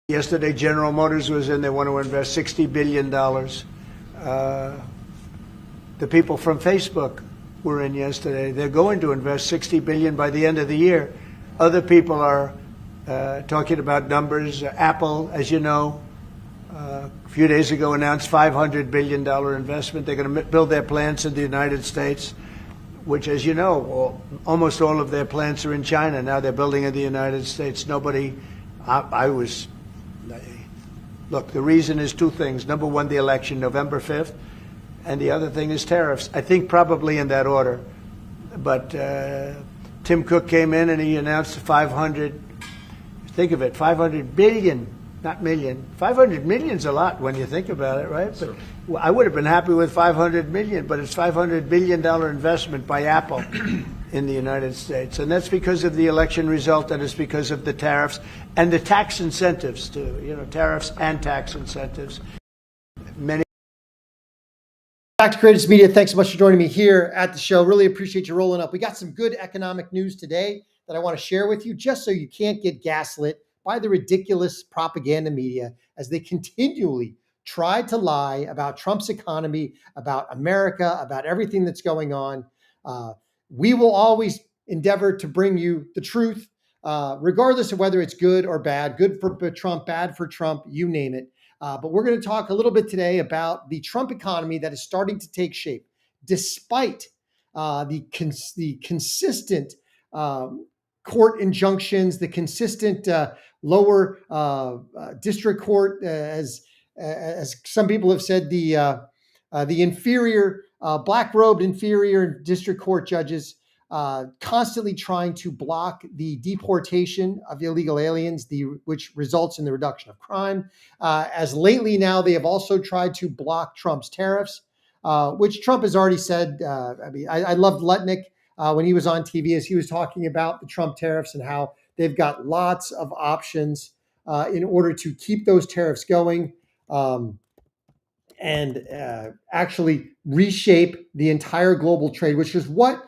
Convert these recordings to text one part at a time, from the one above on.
Yesterday, General Motors was in. They want to invest $60 billion. The people from Facebook were in yesterday. They're going to invest $60 billion by the end of the year. Other people are talking about numbers. Apple, as you know, a few days ago announced $500 billion investment. They're going to build their plants in the United States, which, as you know, almost all of their plants are in China. Now they're building in the United States. Look, the reason is two things. Number one, the election, November 5th, and the other thing is tariffs. I think probably in that order. But Tim Cook came in and he announced 500, think of it, 500 billion, not million. 500 million's a lot when you think about it, right? But I would have been happy with 500 million, but it's $500 billion investment by Apple in the United States. And that's because of the election result, and it's because of the tariffs and the tax incentives too, tariffs and tax incentives. Back to Creators Media. Thanks so much for joining me here at the show. Really appreciate you rolling up. We got some good economic news today that I want to share with you, just so you can't get gaslit by the ridiculous propaganda media as they continually try to lie about Trump's economy, about America, about everything that's going on. We will always endeavor to bring you the truth, regardless of whether it's good or bad, good for Trump, bad for Trump, you name it. But we're going to talk a little bit today about the Trump economy that is starting to take shape, despite the consistent court injunctions, the consistent lower district court, as some people have said, the inferior, black-robed inferior district court judges constantly trying to block the deportation of illegal aliens, which results in the reduction of crime. As lately now, they have also tried to block Trump's tariffs, which Trump has already said. I loved Lutnick when he was on TV, as he was talking about the Trump tariffs and how they've got lots of options in order to keep those tariffs going. And actually reshape the entire global trade, which is what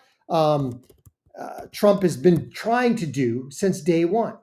Trump has been trying to do since day one.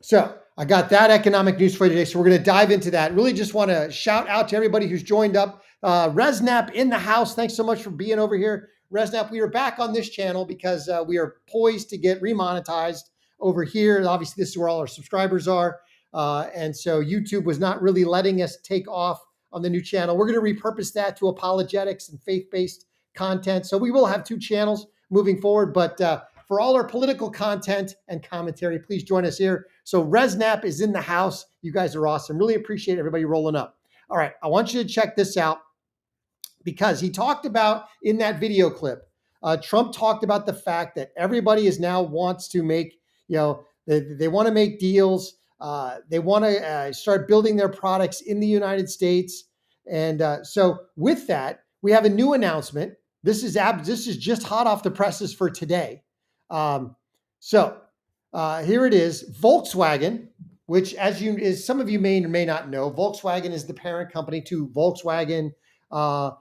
So I got that economic news for you today. So we're going to dive into that. Really just want to shout out to everybody who's joined up. Resnap in the house. Thanks so much for being over here. Resnap, we are back on this channel because we are poised to get remonetized over here. And obviously, this is where all our subscribers are. And so YouTube was not really letting us take off on the new channel. We're going to repurpose that to apologetics and faith-based content. So we will have two channels moving forward. But for all our political content and commentary, please join us here. So Resnap is in the house. You guys are awesome. Really appreciate everybody rolling up. All right, I want you to check this out because he talked about in that video clip, Trump talked about the fact that everybody is now wants to make, they want to make deals. They want to start building their products in the United States. And so with that, we have a new announcement. This is just hot off the presses for today. So here it is. Volkswagen, which as some of you may or may not know, Volkswagen is the parent company to Volkswagen. Porsche,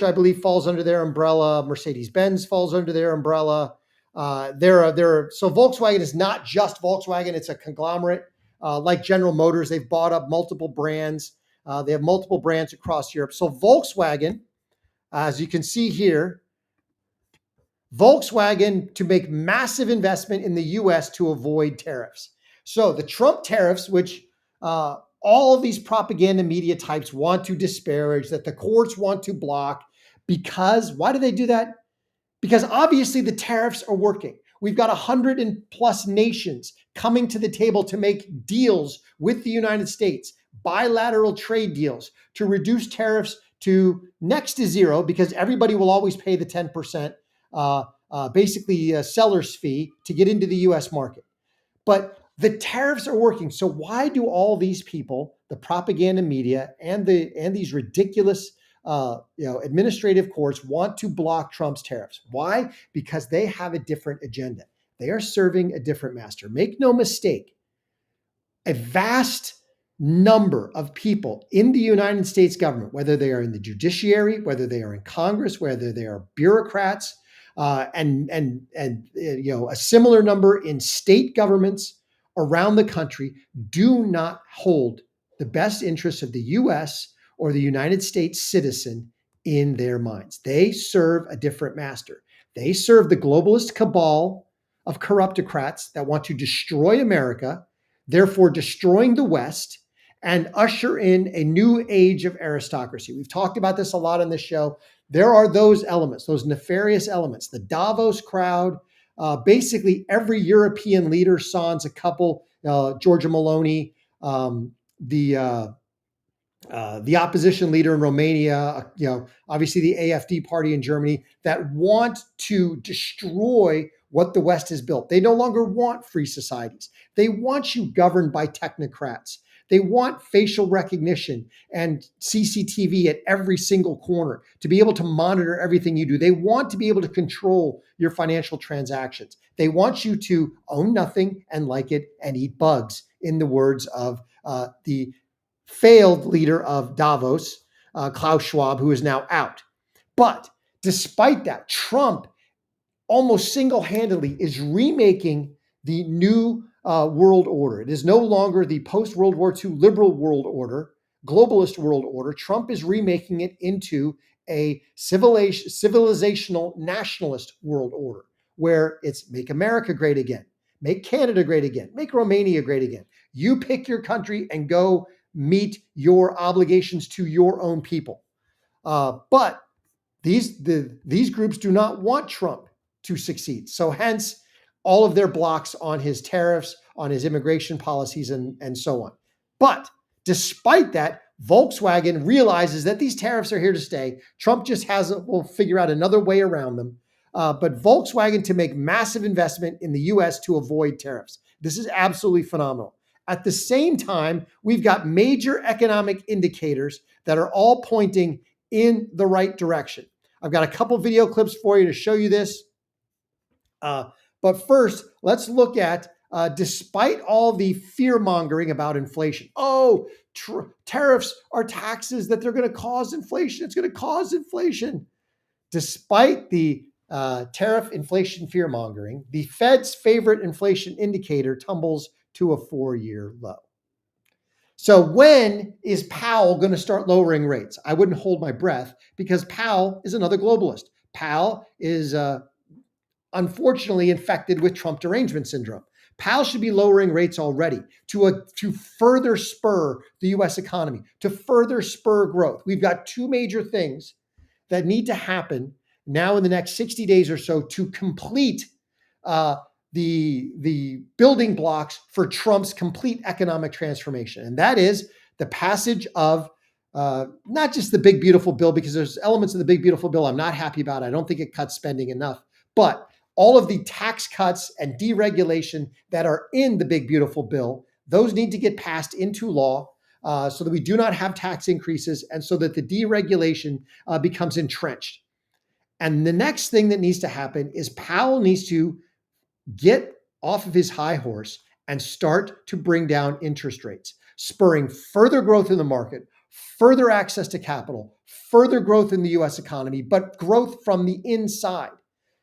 I believe, falls under their umbrella. Mercedes-Benz falls under their umbrella. So Volkswagen is not just Volkswagen. It's a conglomerate like General Motors. They've bought up multiple brands. They have multiple brands across Europe. So Volkswagen, as you can see here, Volkswagen to make massive investment in the U.S. to avoid tariffs. So the Trump tariffs, which all of these propaganda media types want to disparage, that the courts want to block, because why do they do that? Because obviously the tariffs are working. We've got 100+ nations coming to the table to make deals with the United States, bilateral trade deals to reduce tariffs to next to zero, because everybody will always pay the 10%, seller's fee to get into the US market. But the tariffs are working. So why do all these people, the propaganda media and these ridiculous administrative courts, want to block Trump's tariffs? Why? Because they have a different agenda. They are serving a different master. Make no mistake, a vast number of people in the United States government, whether they are in the judiciary, whether they are in Congress, whether they are bureaucrats, A similar number in state governments around the country do not hold the best interests of the U.S. or the United States citizen in their minds. They serve a different master. They serve the globalist cabal of corruptocrats that want to destroy America, therefore destroying the West, and usher in a new age of aristocracy. We've talked about this a lot on this show. There are those elements, those nefarious elements, the Davos crowd, basically every European leader, sans a couple, Giorgia Meloni, the opposition leader in Romania, obviously the AfD party in Germany, that want to destroy what the West has built. They no longer want free societies. They want you governed by technocrats. They want facial recognition and CCTV at every single corner to be able to monitor everything you do. They want to be able to control your financial transactions. They want you to own nothing and like it and eat bugs, in the words of the failed leader of Davos, Klaus Schwab, who is now out. But despite that, Trump almost single-handedly is remaking the new world order. It is no longer the post-World War II liberal world order, globalist world order. Trump is remaking it into a civilizational nationalist world order, where it's make America great again, make Canada great again, make Romania great again. You pick your country and go meet your obligations to your own people. But these groups do not want Trump to succeed. So hence all of their blocks on his tariffs, on his immigration policies, and so on. But despite that, Volkswagen realizes that these tariffs are here to stay. Trump just will figure out another way around them. But Volkswagen to make massive investment in the US to avoid tariffs. This is absolutely phenomenal. At the same time, we've got major economic indicators that are all pointing in the right direction. I've got a couple video clips for you to show you this. But first, let's look at, despite all the fear-mongering about inflation. Tariffs are taxes that they're going to cause inflation. It's going to cause inflation. Despite the tariff inflation fear-mongering, the Fed's favorite inflation indicator tumbles to a 4-year low. So when is Powell going to start lowering rates? I wouldn't hold my breath, because Powell is another globalist. Powell is unfortunately infected with Trump derangement syndrome. Powell should be lowering rates already to further spur the U.S. economy, to further spur growth. We've got two major things that need to happen now in the next 60 days or so to complete the building blocks for Trump's complete economic transformation. And that is the passage of not just the big, beautiful bill, because there's elements of the big, beautiful bill I'm not happy about. I don't think it cuts spending enough, but all of the tax cuts and deregulation that are in the big, beautiful bill, those need to get passed into law so that we do not have tax increases and so that the deregulation becomes entrenched. And the next thing that needs to happen is Powell needs to get off of his high horse and start to bring down interest rates, spurring further growth in the market, further access to capital, further growth in the U.S. economy, but growth from the inside,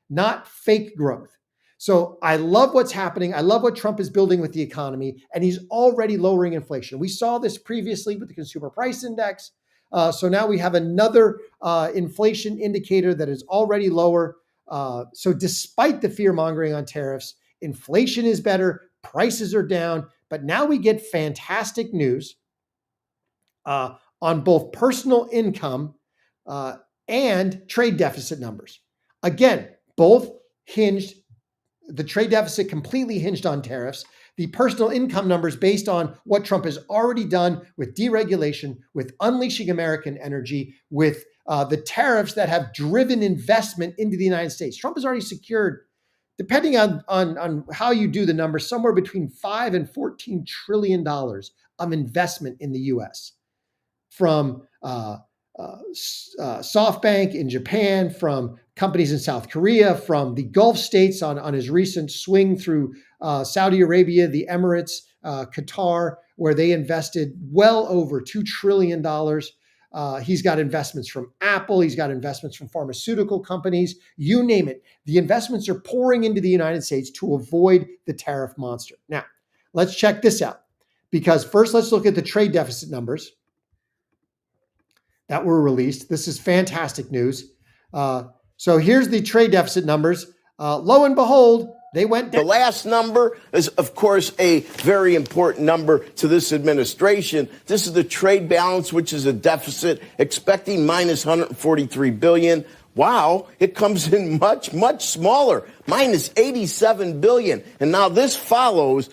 not fake growth. So I love what's happening. I love what Trump is building with the economy, and he's already lowering inflation. We saw this previously with the consumer price index. So now we have another inflation indicator that is already lower. So despite the fear mongering on tariffs, inflation is better, prices are down, but now we get fantastic news on both personal income and trade deficit numbers. Again, both hinged, the trade deficit completely hinged on tariffs. The personal income numbers based on what Trump has already done with deregulation, with unleashing American energy, with the tariffs that have driven investment into the United States. Trump has already secured, depending on how you do the numbers, somewhere between $5 and $14 trillion of investment in the U.S. from SoftBank in Japan, from companies in South Korea, from the Gulf states on his recent swing through Saudi Arabia, the Emirates, Qatar, where they invested well over $2 trillion. He's got investments from Apple. He's got investments from pharmaceutical companies. You name it. The investments are pouring into the United States to avoid the tariff monster. Now, let's check this out. Because first, let's look at the trade deficit numbers that were released. This is fantastic news. So here's the trade deficit numbers. Lo and behold, they went down. The last number is, of course, a very important number to this administration. This is the trade balance, which is a deficit, expecting minus 143 billion. Wow, it comes in much, much smaller, minus 87 billion. And now this follows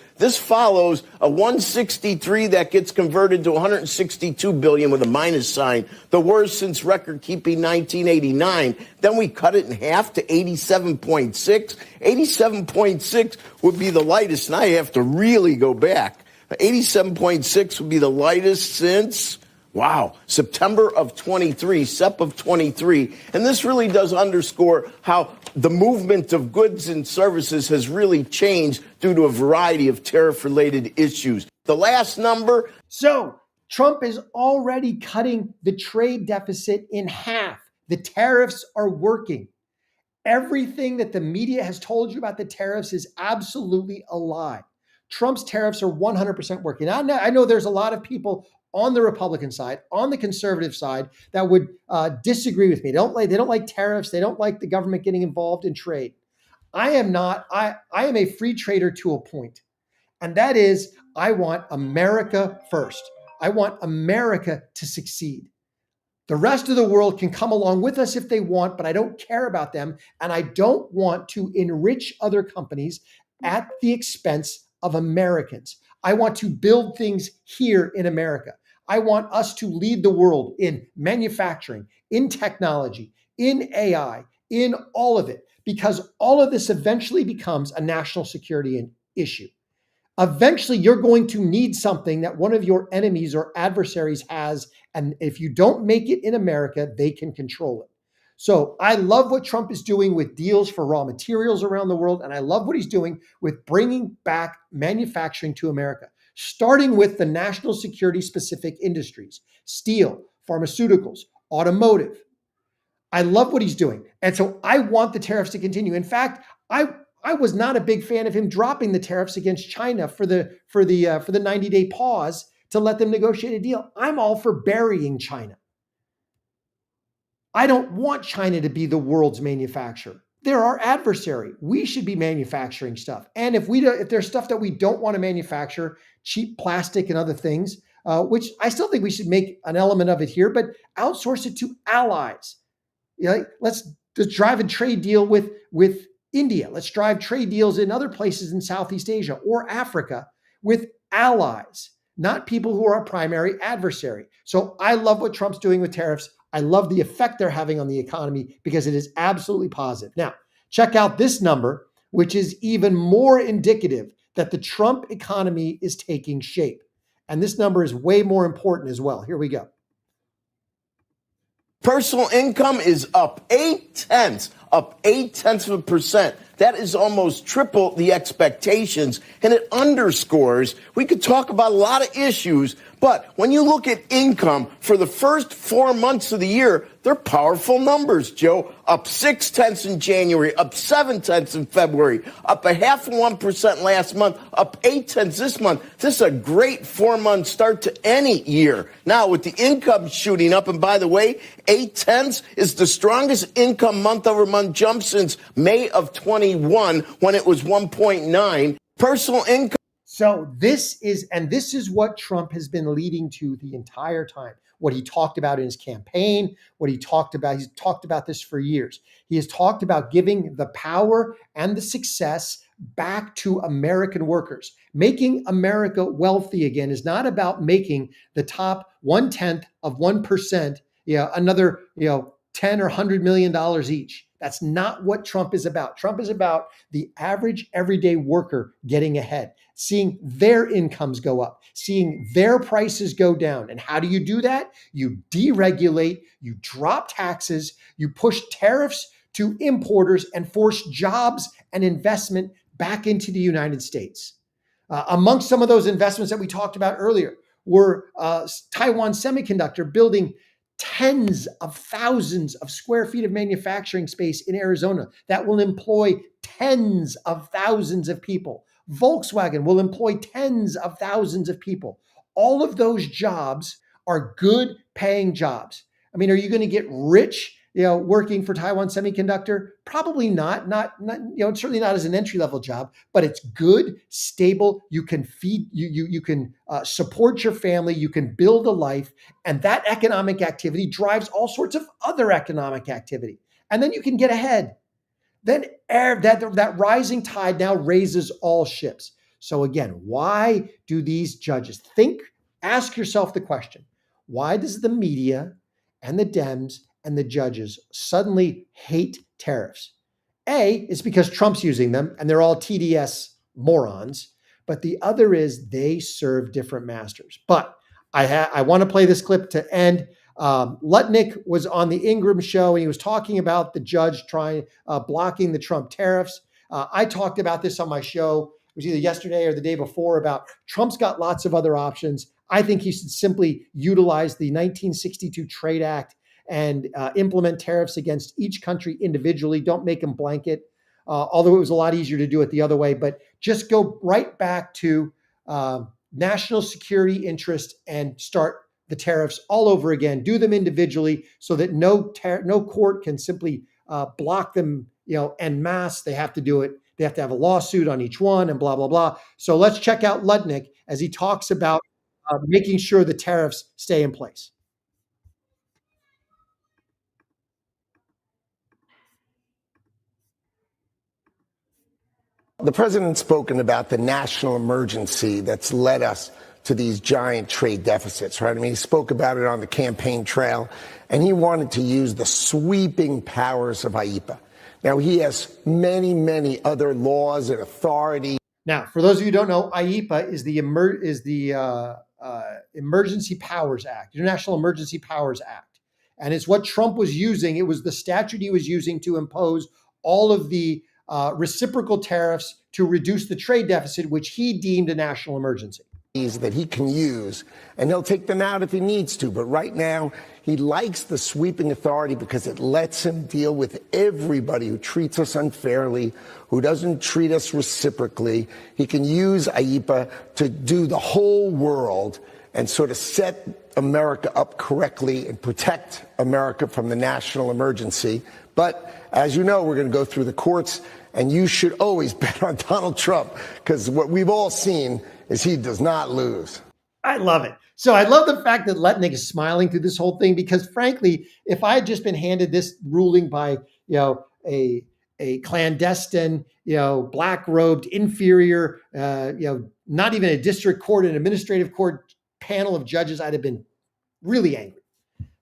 a 163 that gets converted to 162 billion with a minus sign, the worst since record-keeping 1989. Then we cut it in half to 87.6. 87.6 would be the lightest, and I have to really go back. 87.6 would be the lightest since... wow, September of 23, SEP of 23. And this really does underscore how the movement of goods and services has really changed due to a variety of tariff-related issues. The last number... So Trump is already cutting the trade deficit in half. The tariffs are working. Everything that the media has told you about the tariffs is absolutely a lie. Trump's tariffs are 100% working. I know there's a lot of people on the Republican side, on the conservative side, that would disagree with me. They don't like tariffs. They don't like the government getting involved in trade. I am not. I am a free trader to a point. And that is, I want America first. I want America to succeed. The rest of the world can come along with us if they want, but I don't care about them. And I don't want to enrich other companies at the expense of Americans. I want to build things here in America. I want us to lead the world in manufacturing, in technology, in AI, in all of it, because all of this eventually becomes a national security issue. Eventually, you're going to need something that one of your enemies or adversaries has, and if you don't make it in America, they can control it. So I love what Trump is doing with deals for raw materials around the world, and I love what he's doing with bringing back manufacturing to America, starting with the national security specific industries, steel, pharmaceuticals, automotive. I love what he's doing. And so I want the tariffs to continue. In fact, I was not a big fan of him dropping the tariffs against China for the 90-day pause to let them negotiate a deal. I'm all for burying China. I don't want China to be the world's manufacturer. They're our adversary. We should be manufacturing stuff. And if there's stuff that we don't want to manufacture, cheap plastic and other things, which I still think we should make an element of it here, but outsource it to allies. Let's drive a trade deal with India. Let's drive trade deals in other places in Southeast Asia or Africa with allies, not people who are our primary adversary. So I love what Trump's doing with tariffs. I love the effect they're having on the economy because it is absolutely positive. Now, check out this number, which is even more indicative that the Trump economy is taking shape. And this number is way more important as well. Here we go. Personal income is up 0.8%. That is almost triple the expectations, and it underscores, we could talk about a lot of issues, but when you look at income for the first 4 months of the year, they're powerful numbers, Joe. Up 0.6 in January, up 0.7 in February, up 0.5% last month, up 0.8 this month. This is a great 4-month start to any year. Now, with the income shooting up, and by the way, 0.8 is the strongest income month-over-month jump since May of 21, when it was 1.9. Personal income. So this is what Trump has been leading to the entire time. What he talked about in his campaign, he's talked about this for years. He has talked about giving the power and the success back to American workers. Making America wealthy again is not about making the top 0.1% another 10 or $100 million each. That's not what Trump is about. Trump is about the average everyday worker getting ahead, seeing their incomes go up, seeing their prices go down. And how do you do that? You deregulate, you drop taxes, you push tariffs to importers and force jobs and investment back into the United States. Amongst some of those investments that we talked about earlier were Taiwan Semiconductor building tens of thousands of square feet of manufacturing space in Arizona that will employ tens of thousands of people. Volkswagen will employ tens of thousands of people. All of those jobs are good paying jobs. I mean, are you going to get rich, working for Taiwan Semiconductor? Probably not. Not, certainly not as an entry level job, but it's good, stable. You can feed, you can support your family. You can build a life, and that economic activity drives all sorts of other economic activity. And then you can get ahead. Then that rising tide now raises all ships. So again, why do these judges ask yourself the question, why does the media and the Dems and the judges suddenly hate tariffs? A, is because Trump's using them and they're all TDS morons. But the other is they serve different masters. But I want to play this clip to end. Lutnick was on the Ingram show and he was talking about the judge blocking the Trump tariffs. I talked about this on my show. It was either yesterday or the day before about Trump's got lots of other options. I think he should simply utilize the 1962 Trade Act and implement tariffs against each country individually. Don't make them blanket, although it was a lot easier to do it the other way. But just go right back to national security interest and start the tariffs all over again. Do them individually so that no court can simply block them, en masse. They have to do it. They have to have a lawsuit on each one and blah, blah, blah. So let's check out Lutnick as he talks about making sure the tariffs stay in place. The president's spoken about the national emergency that's led us to these giant trade deficits, right? I mean, he spoke about it on the campaign trail, and he wanted to use the sweeping powers of IEEPA. Now, he has many, many other laws and authority. Now, for those of you who don't know, IEEPA is the Emergency Powers Act, International Emergency Powers Act. And it's what Trump was using. It was the statute he was using to impose all of the reciprocal tariffs to reduce the trade deficit, which he deemed a national emergency. That he can use, and he'll take them out if he needs to. But right now, he likes the sweeping authority because it lets him deal with everybody who treats us unfairly, who doesn't treat us reciprocally. He can use IEEPA to do the whole world and sort of set America up correctly and protect America from the national emergency. But as you know, we're going to go through the courts, and you should always bet on Donald Trump because what we've all seen is he does not lose. I love it. So I love the fact that Lutnick is smiling through this whole thing because, frankly, if I had just been handed this ruling by, a clandestine, black-robed, inferior, not even a district court, an administrative court panel of judges, I'd have been really angry.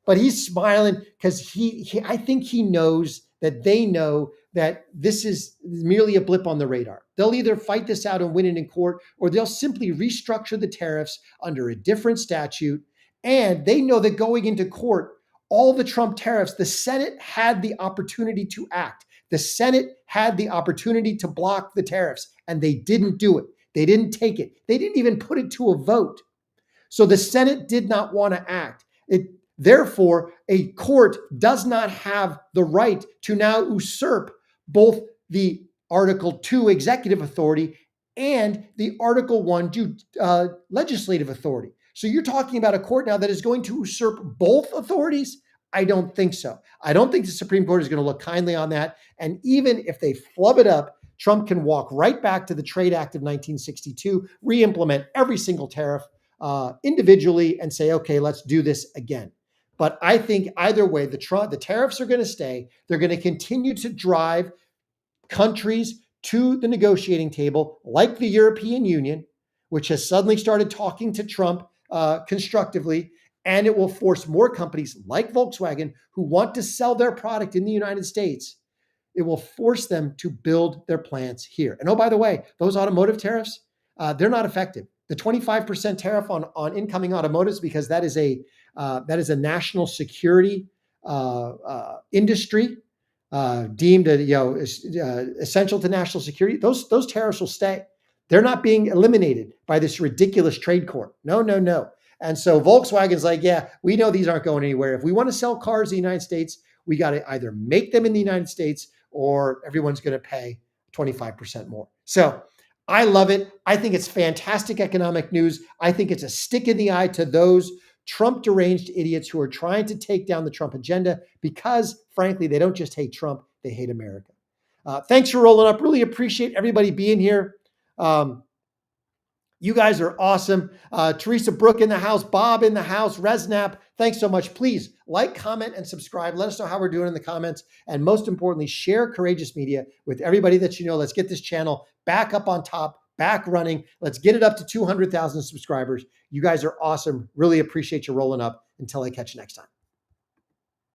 But he's smiling because I think he knows that they know that this is merely a blip on the radar. They'll either fight this out and win it in court, or they'll simply restructure the tariffs under a different statute. And they know that going into court, all the Trump tariffs, the Senate had the opportunity to act. The Senate had the opportunity to block the tariffs, and they didn't do it. They didn't take it. They didn't even put it to a vote. So the Senate did not want to act. Therefore, a court does not have the right to now usurp both the Article 2 executive authority and the Article 1 legislative authority. So you're talking about a court now that is going to usurp both authorities? I don't think so. I don't think the Supreme Court is going to look kindly on that. And even if they flub it up, Trump can walk right back to the Trade Act of 1962, re-implement every single tariff individually and say, okay, let's do this again. But I think either way, the tariffs are going to stay. They're going to continue to drive countries to the negotiating table, like the European Union, which has suddenly started talking to Trump constructively. And it will force more companies like Volkswagen who want to sell their product in the United States. It will force them to build their plants here. And oh, by the way, those automotive tariffs, they're not effective. The 25% tariff on incoming automotives, because that is a national security industry deemed essential to national security. Those tariffs will stay. They're not being eliminated by this ridiculous trade court. No. And so Volkswagen's like, yeah, we know these aren't going anywhere. If we want to sell cars in the United States, we got to either make them in the United States or everyone's going to pay 25% more. So I love it. I think it's fantastic economic news. I think it's a stick in the eye to those Trump deranged idiots who are trying to take down the Trump agenda because, frankly, they don't just hate Trump, they hate America. Thanks for rolling up. Really appreciate everybody being here. You guys are awesome. Teresa Brook in the house, Bob in the house, Resnap, thanks so much. Please like, comment, and subscribe. Let us know how we're doing in the comments. And most importantly, share Courageous Media with everybody that you know. Let's get this channel back up on top, back running. Let's get it up to 200,000 subscribers. You guys are awesome. Really appreciate you rolling up. Until I catch you next time.